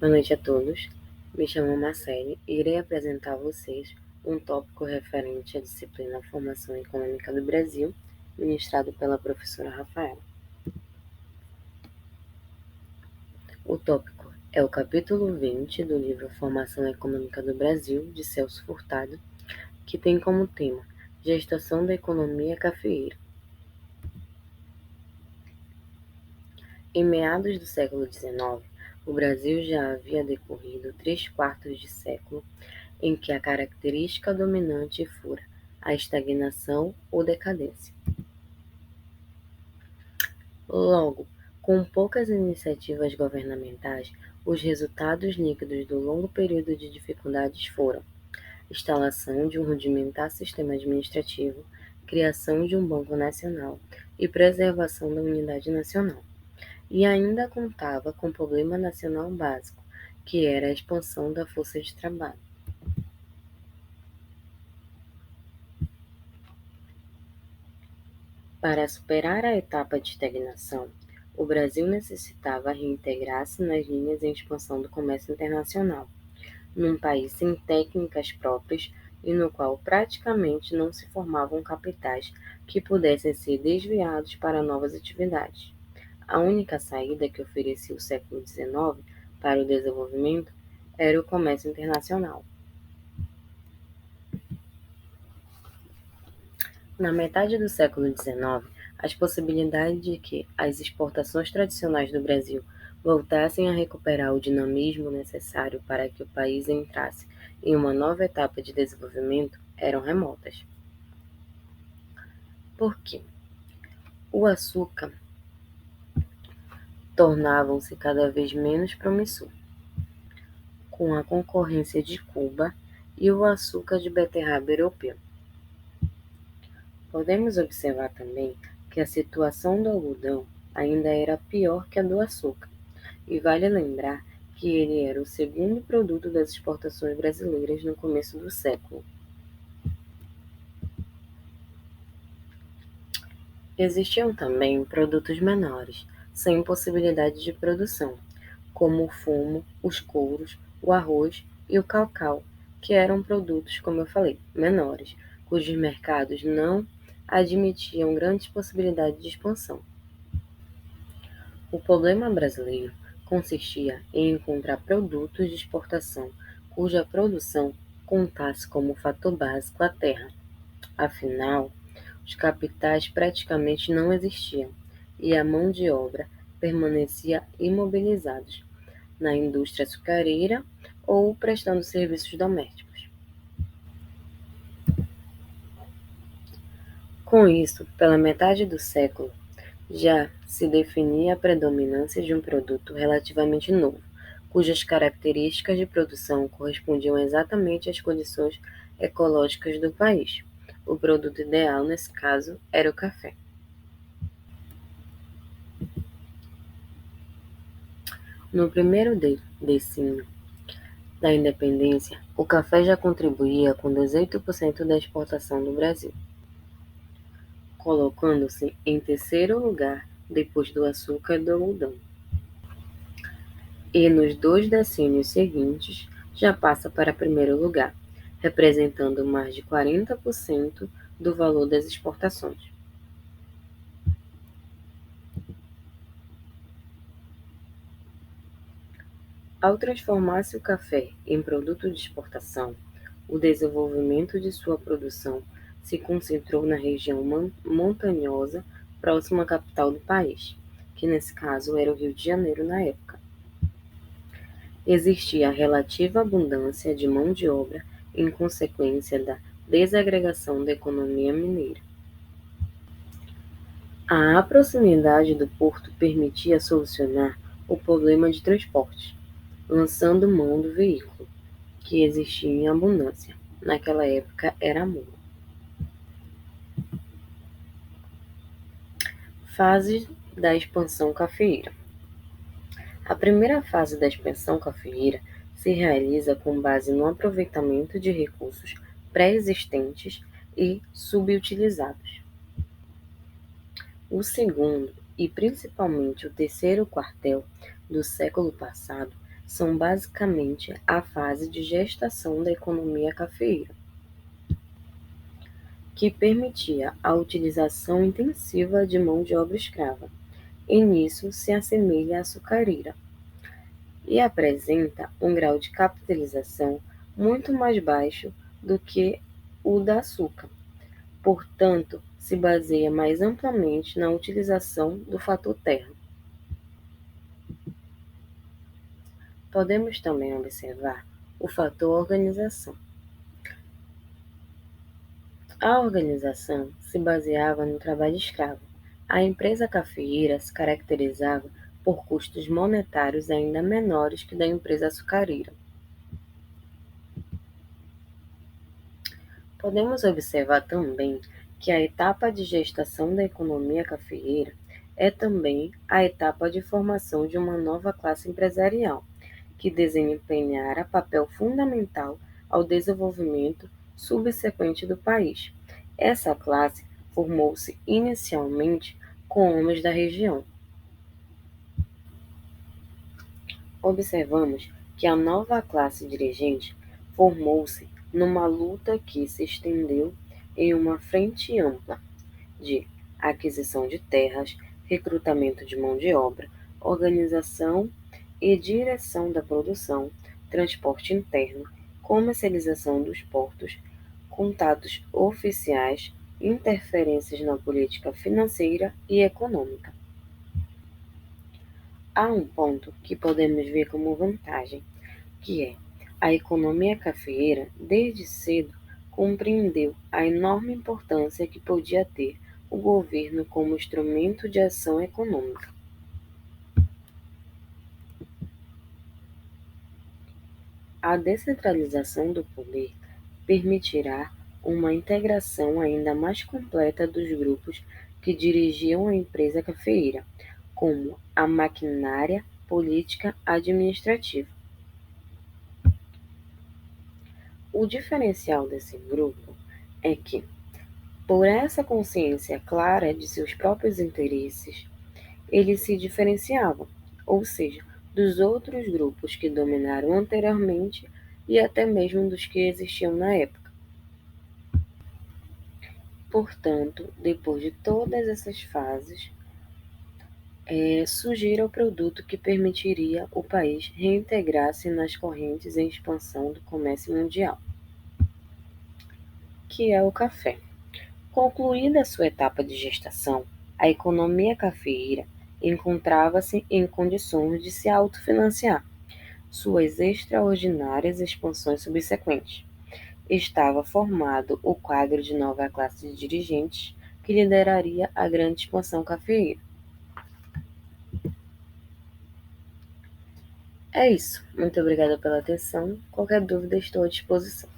Boa noite a todos. Me chamo Marcele e irei apresentar a vocês um tópico referente à disciplina Formação Econômica do Brasil, ministrado pela professora Rafaela. O tópico é o capítulo 20 do livro Formação Econômica do Brasil, de Celso Furtado, que tem como tema Gestação da Economia Cafeeira. Em meados do século XIX, o Brasil já havia decorrido 3/4 de século em que a característica dominante fora a estagnação ou decadência. Logo, com poucas iniciativas governamentais, os resultados líquidos do longo período de dificuldades foram instalação de um rudimentar sistema administrativo, criação de um Banco Nacional e preservação da unidade nacional. E ainda contava com o problema nacional básico, que era a expansão da força de trabalho. Para superar a etapa de estagnação, o Brasil necessitava reintegrar-se nas linhas em expansão do comércio internacional, num país sem técnicas próprias e no qual praticamente não se formavam capitais que pudessem ser desviados para novas atividades. A única saída que oferecia o século XIX para o desenvolvimento era o comércio internacional. Na metade do século XIX, as possibilidades de que as exportações tradicionais do Brasil voltassem a recuperar o dinamismo necessário para que o país entrasse em uma nova etapa de desenvolvimento eram remotas. Por quê? O açúcar tornava-se cada vez menos promissor, com a concorrência de Cuba e o açúcar de beterraba europeu. Podemos observar também que a situação do algodão ainda era pior que a do açúcar, e vale lembrar que ele era o segundo produto das exportações brasileiras no começo do século. Existiam também produtos menores, sem possibilidade de produção, como o fumo, os couros, o arroz e o cacau, que eram produtos, como eu falei, menores, cujos mercados não admitiam grandes possibilidades de expansão. O problema brasileiro consistia em encontrar produtos de exportação cuja produção contasse como fator básico a terra. Afinal, os capitais praticamente não existiam e a mão de obra permanecia imobilizados na indústria açucareira ou prestando serviços domésticos. Com isso, pela metade do século, já se definia a predominância de um produto relativamente novo, cujas características de produção correspondiam exatamente às condições ecológicas do país. O produto ideal, nesse caso, era o café. No primeiro decênio da independência, o café já contribuía com 18% da exportação do Brasil, colocando-se em terceiro lugar depois do açúcar e do algodão. E nos 2 decênios seguintes já passa para primeiro lugar, representando mais de 40% do valor das exportações. Ao transformar-se o café em produto de exportação, o desenvolvimento de sua produção se concentrou na região montanhosa próxima à capital do país, que nesse caso era o Rio de Janeiro na época. Existia relativa abundância de mão de obra em consequência da desagregação da economia mineira. A proximidade do porto permitia solucionar o problema de transporte, lançando mão do veículo, que existia em abundância. Naquela época era a mula. Fase da expansão cafeeira. A primeira fase da expansão cafeeira se realiza com base no aproveitamento de recursos pré-existentes e subutilizados. O segundo, e principalmente o terceiro quartel do século passado, são basicamente a fase de gestação da economia cafeeira, que permitia a utilização intensiva de mão de obra escrava, e nisso se assemelha à açucareira, e apresenta um grau de capitalização muito mais baixo do que o da açúcar. Portanto, se baseia mais amplamente na utilização do fator terra. Podemos também observar o fator organização. A organização se baseava no trabalho escravo. A empresa cafeeira se caracterizava por custos monetários ainda menores que da empresa açucareira. Podemos observar também que a etapa de gestação da economia cafeeira é também a etapa de formação de uma nova classe empresarial, que desempenhara papel fundamental ao desenvolvimento subsequente do país. Essa classe formou-se inicialmente com homens da região. Observamos que a nova classe dirigente formou-se numa luta que se estendeu em uma frente ampla de aquisição de terras, recrutamento de mão de obra, organização e direção da produção, transporte interno, comercialização dos portos, contatos oficiais, interferências na política financeira e econômica. Há um ponto que podemos ver como vantagem, que é a economia cafeeira, desde cedo, compreendeu a enorme importância que podia ter o governo como instrumento de ação econômica. A descentralização do poder permitirá uma integração ainda mais completa dos grupos que dirigiam a empresa cafeeira, como a maquinária política administrativa. O diferencial desse grupo é que, por essa consciência clara de seus próprios interesses, eles se diferenciavam, ou seja, dos outros grupos que dominaram anteriormente e até mesmo dos que existiam na época. Portanto, depois de todas essas fases, surgira o produto que permitiria o país reintegrar-se nas correntes em expansão do comércio mundial, que é o café. Concluída sua etapa de gestação, a economia cafeeira encontrava-se em condições de se autofinanciar suas extraordinárias expansões subsequentes. Estava formado o quadro de nova classe de dirigentes que lideraria a grande expansão cafeeira. É isso. Muito obrigada pela atenção. Qualquer dúvida, estou à disposição.